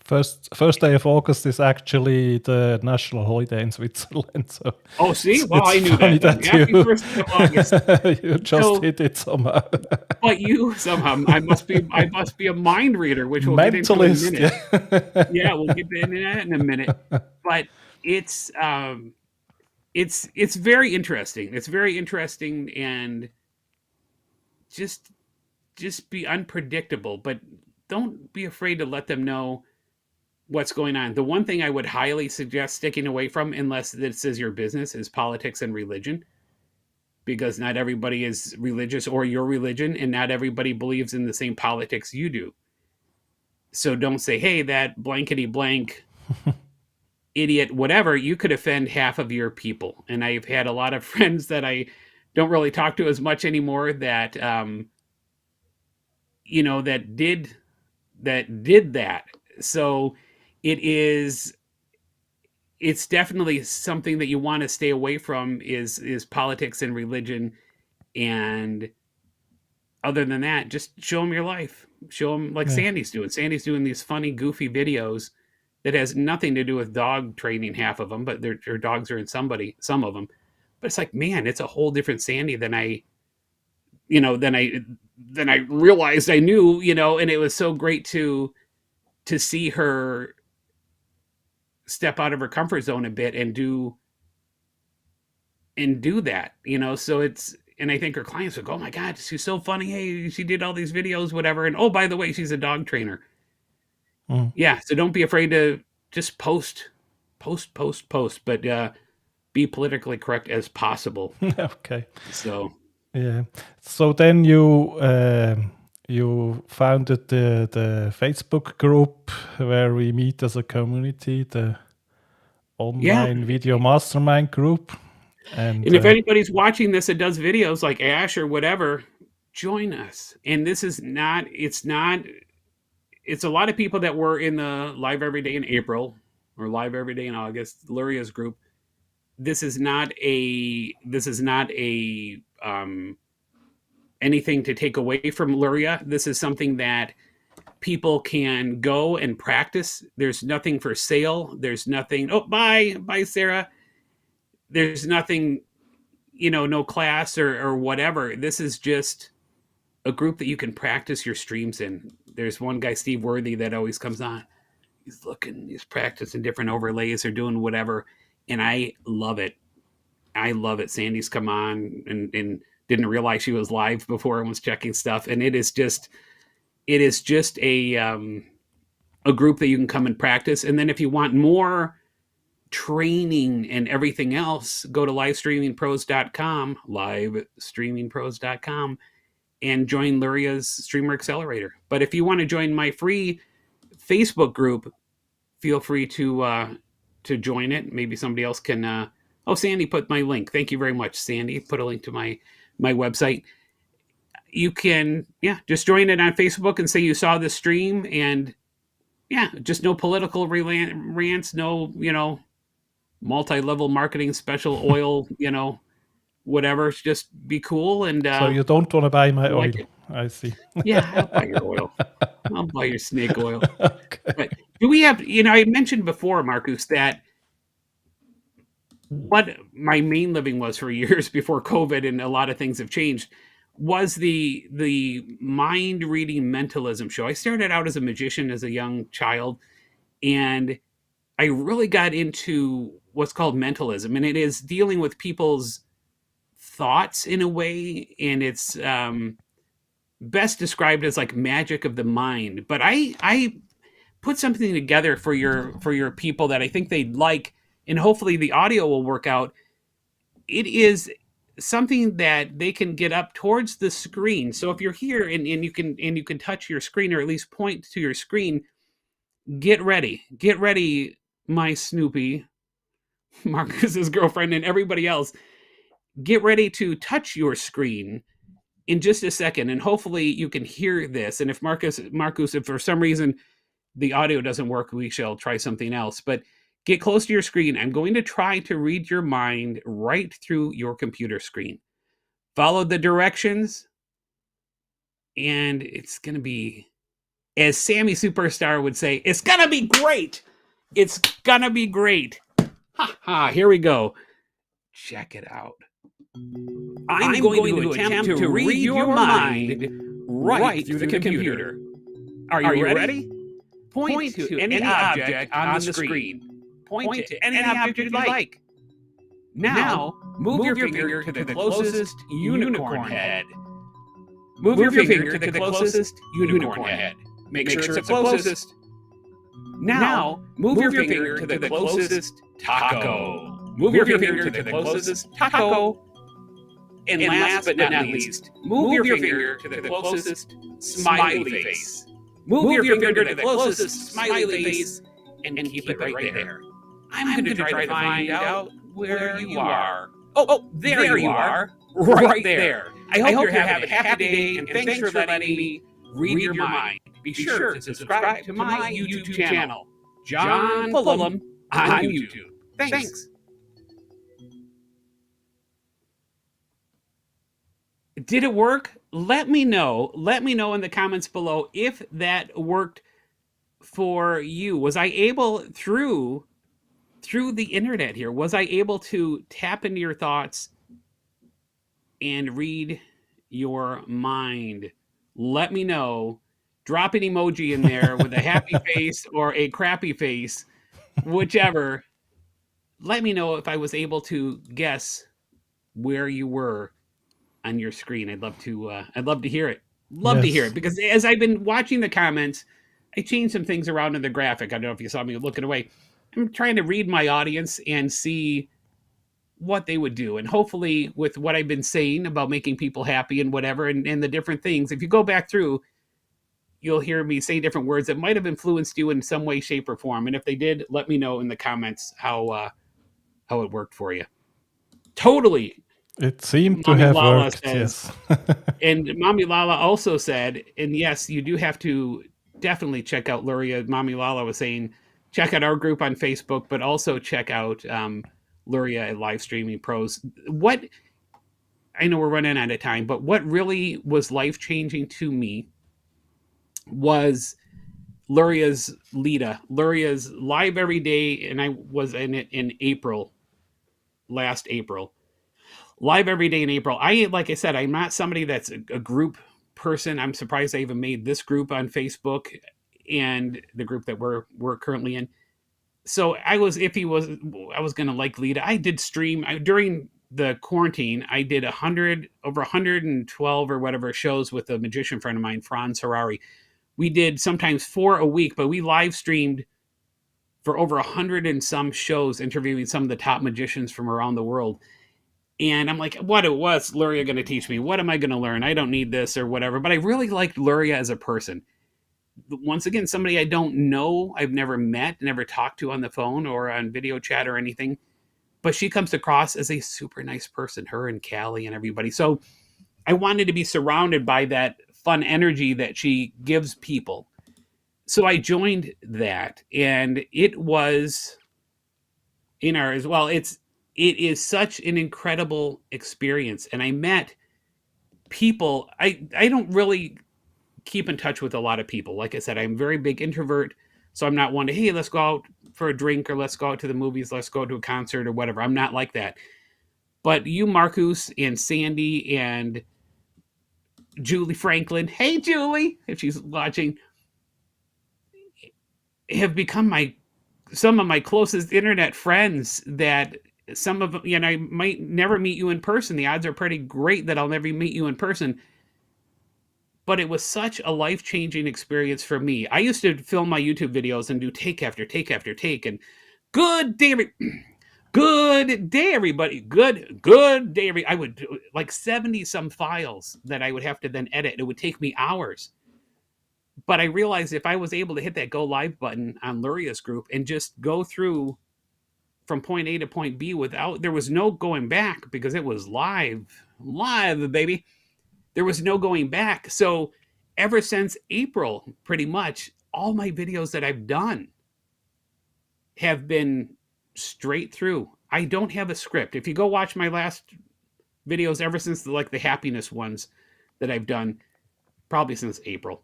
First day of August is actually the national holiday in Switzerland. So oh, see, well, it's I knew funny that. Happy first day of August. You just hit it somehow. But you somehow, I must be a mind reader, which we'll Mentalist, get into in a minute. Yeah, we'll get into that in a minute. But it's very interesting. It's very interesting, and just be unpredictable, but don't be afraid to let them know what's going on. The one thing I would highly suggest sticking away from, unless this is your business, is politics and religion, because not everybody is religious or your religion, and not everybody believes in the same politics you do. So don't say, hey, that blankety blank idiot, whatever. You could offend half of your people. And I've had a lot of friends that I don't really talk to as much anymore that, that did that. So it's definitely something that you want to stay away from is politics and religion. And other than that, just show them your life. Show them like Sandy's doing. Sandy's doing these funny, goofy videos that has nothing to do with dog training, half of them, but their dogs are in some of them. But it's like, man, it's a whole different Sandy than I realized I knew, and it was so great to see her step out of her comfort zone a bit and do that, so and I think her clients would go, oh my God, she's so funny. Hey, she did all these videos, whatever. And oh, by the way, she's a dog trainer. Yeah. So don't be afraid to just post, but be politically correct as possible. Okay. So, yeah. So then you founded the Facebook group where we meet as a community, the online video mastermind group. And if anybody's watching this that does videos like Ash or whatever, join us. And this is it's a lot of people that were in the Live Every Day in April or Live Every Day in August, Luria's group. This is not anything to take away from Luria. This is something that people can go and practice. There's nothing for sale. There's nothing. Oh, bye, Sarah. There's nothing, no class or whatever. This is just a group that you can practice your streams in. There's one guy, Steve Worthy, that always comes on. He's practicing different overlays or doing whatever. And I love it. Sandy's come on and didn't realize she was live before and was checking stuff. And it is just a group that you can come and practice. And then if you want more training and everything else, go to livestreamingpros.com, and join Luria's Streamer Accelerator. But if you want to join my free Facebook group, feel free to join it. Maybe somebody else can. Sandy put my link. Thank you very much, Sandy. Put a link to my website. You can, just join it on Facebook and say you saw the stream, and just no political rants, no, multi-level marketing, special oil, whatever. Just be cool. And so you don't want to buy my oil. I see. Yeah, I'll buy your oil. I'll buy your snake oil. Okay. But do we have, I mentioned before, Marcus, that what my main living was for years before COVID, and a lot of things have changed, was the mind reading mentalism show. I started out as a magician as a young child, and I really got into what's called mentalism, and it is dealing with people's thoughts in a way, and it's best described as like magic of the mind. But I put something together for your people that I think they'd like, and hopefully the audio will work out. It is something that they can get up towards the screen. So if you're here and you can touch your screen, or at least point to your screen, get ready, my Snoopy, Marcus's girlfriend, and everybody else. Get ready to touch your screen in just a second, and hopefully you can hear this. And if Marcus, if for some reason the audio doesn't work, we shall try something else. But get close to your screen. I'm going to try to read your mind right through your computer screen. Follow the directions, and it's going to be, as Sammy Superstar would say, it's going to be great. It's going to be great. Ha ha, here we go. Check it out. I'm going to attempt to read your mind right through the computer. Are you ready? Point to any object on the screen. Point to any object you like. Now, move your finger to the closest unicorn head. Move your finger to the closest unicorn head. Make sure it's the closest. Now, move your finger to the closest taco. Move your finger to the closest taco. And last but not least, move your finger to the closest smiley face. Move your finger to the closest smiley face and keep it right there. I'm going to try to find out where you are. Oh, there you are. Right there. I hope you're having a happy day, and thanks for letting me read your mind. Be sure to subscribe to my YouTube channel, John Pullum on YouTube. Thanks. Did it work? Let me know. Let me know in the comments below if that worked for you. Was I able through the internet here? Was I able to tap into your thoughts and read your mind? Let me know. Drop an emoji in there with a happy face or a crappy face, whichever. Let me know if I was able to guess where you were on your screen. I'd love to hear it. Love to hear it, because as I've been watching the comments, I changed some things around in the graphic. I don't know if you saw me looking away. I'm trying to read my audience and see what they would do. And hopefully with what I've been saying about making people happy and whatever, and the different things, if you go back through, you'll hear me say different words that might have influenced you in some way, shape, or form. And if they did, let me know in the comments how it worked for you. Totally. It seemed Mommy to have Lala worked, says, yes. and Mommy Lala also said, and yes, you do have to definitely check out Luria. Mommy Lala was saying, check out our group on Facebook, but also check out Luria at Live Streaming Pros. What, I know we're running out of time, but what really was life-changing to me was Luria's Lita. Luria's live every day, and I was in it in April, last April. Live every day in April. Like I said, I'm not somebody that's a group person. I'm surprised I even made this group on Facebook and the group that we're currently in. So I was going to like Lita. I did stream during the quarantine. I did over 112 or whatever shows with a magician friend of mine, Franz Harari. We did sometimes 4 a week, but we live streamed for over 100 and some shows, interviewing some of the top magicians from around the world. And I'm like, what's Luria going to teach me? What am I going to learn? I don't need this or whatever. But I really liked Luria as a person. Once again, somebody I don't know, I've never met, never talked to on the phone or on video chat or anything. But she comes across as a super nice person, her and Callie and everybody. So I wanted to be surrounded by that fun energy that she gives people. So I joined that, and it was in our as well. It is such an incredible experience, and I met people. I don't really keep in touch with a lot of people. Like I said, I'm a very big introvert, so I'm not one to, hey, let's go out for a drink, or let's go out to the movies, let's go to a concert or whatever. I'm not like that. But you, Marcus, and Sandy, and Julie Franklin, hey Julie, if she's watching, have become some of my closest internet friends. That some of them, I might never meet you in person. The odds are pretty great that I'll never meet you in person. But it was such a life-changing experience for me. I used to film my YouTube videos and do take after take after take, and good day, good day, everybody. Good day. I would do like 70 some files that I would have to then edit. It would take me hours. But I realized if I was able to hit that go live button on Luria's group and just go through from point A to point B there was no going back, because it was live, baby. There was no going back. So ever since April, pretty much all my videos that I've done have been straight through. I don't have a script. If you go watch my last videos ever since the happiness ones that I've done, probably since April,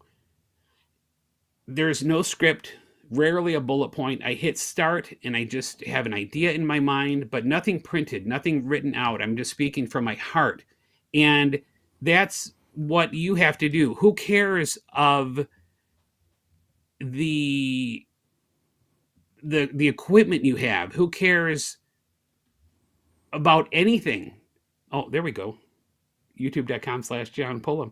there's no script, rarely a bullet point. I hit start and I just have an idea in my mind, but nothing printed, nothing written out. I'm just speaking from my heart. And that's what you have to do. Who cares of the equipment you have? Who cares about anything? Oh, there we go. YouTube.com/John Pullum.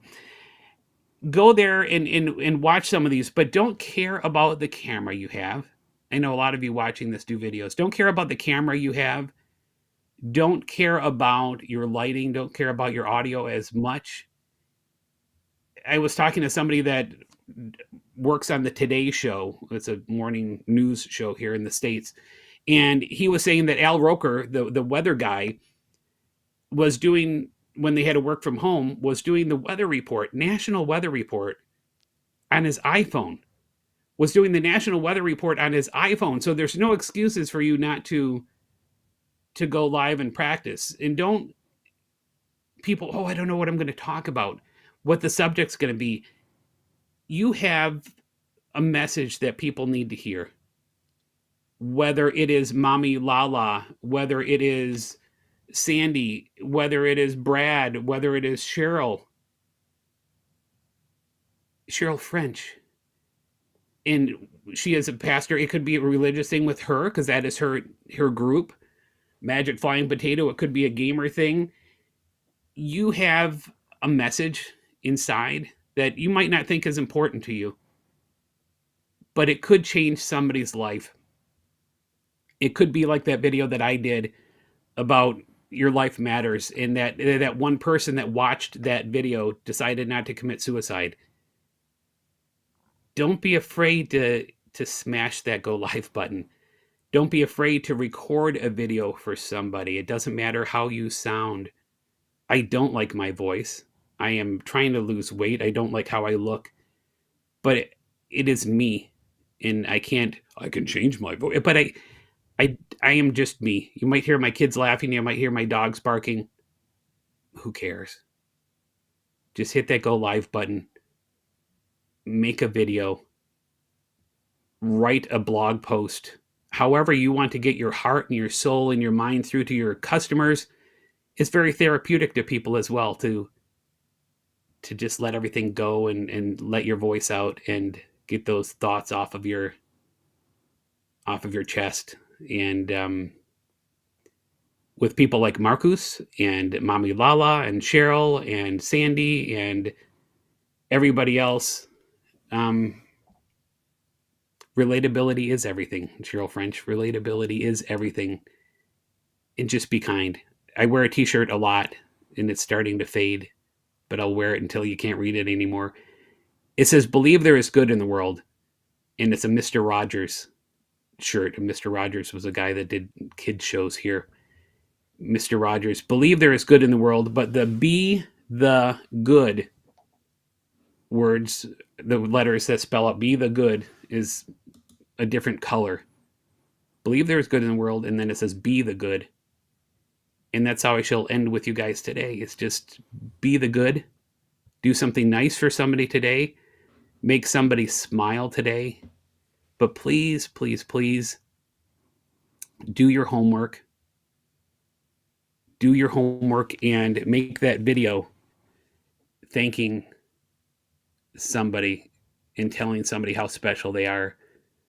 go there and watch some of these, but don't care about the camera you have. I know a lot of you watching this do videos. Don't care about the camera you have. Don't care about your lighting. Don't care about your audio as much. I was talking to somebody that works on the Today Show. It's a morning news show here in the States. And he was saying that Al Roker, the weather guy, was doing, when they had to work from home, was doing the weather report, national weather report on his iPhone. Was doing the national weather report on his iPhone. So there's no excuses for you not to go live and practice. And don't people, oh, I don't know what I'm going to talk about, what the subject's going to be. You have a message that people need to hear. Whether it is Mommy Lala, whether it is Sandy, whether it is Brad, whether it is Cheryl French, and she is a pastor. It could be a religious thing with her because that is her group. Magic Flying Potato. It could be a gamer thing. You have a message inside that you might not think is important to you, but it could change somebody's life. It could be like that video that I did about your life matters, and that one person that watched that video decided not to commit suicide. Don't be afraid to smash that go live button. Don't be afraid to record a video for somebody. It doesn't matter how you sound. I don't like my voice. I am trying to lose weight. I don't like how I look, but it is me, and I can change my voice, but I am just me. You might hear my kids laughing. You might hear my dogs barking. Who cares? Just hit that go live button. Make a video. Write a blog post. However you want to get your heart and your soul and your mind through to your customers. It's very therapeutic to people as well to just let everything go and let your voice out and get those thoughts off of your chest. And with people like Marcus and Mommy Lala and Cheryl and Sandy and everybody else, relatability is everything. Cheryl French, relatability is everything. And just be kind. I wear a t-shirt a lot and it's starting to fade, but I'll wear it until you can't read it anymore. It says, "Believe there is good in the world." And it's a Mr. Rogers shirt. And Mr. Rogers was a guy that did kids shows here. Mr. Rogers, "Believe there is good in the world, but the be the good words, the letters that spell out be the good, is a different color. Believe there is good in the world," and then it says be the good. And that's how I shall end with you guys today. It's just be the good. Do something nice for somebody today. Make somebody smile today. But please, please, please do your homework. Do your homework and make that video thanking somebody and telling somebody how special they are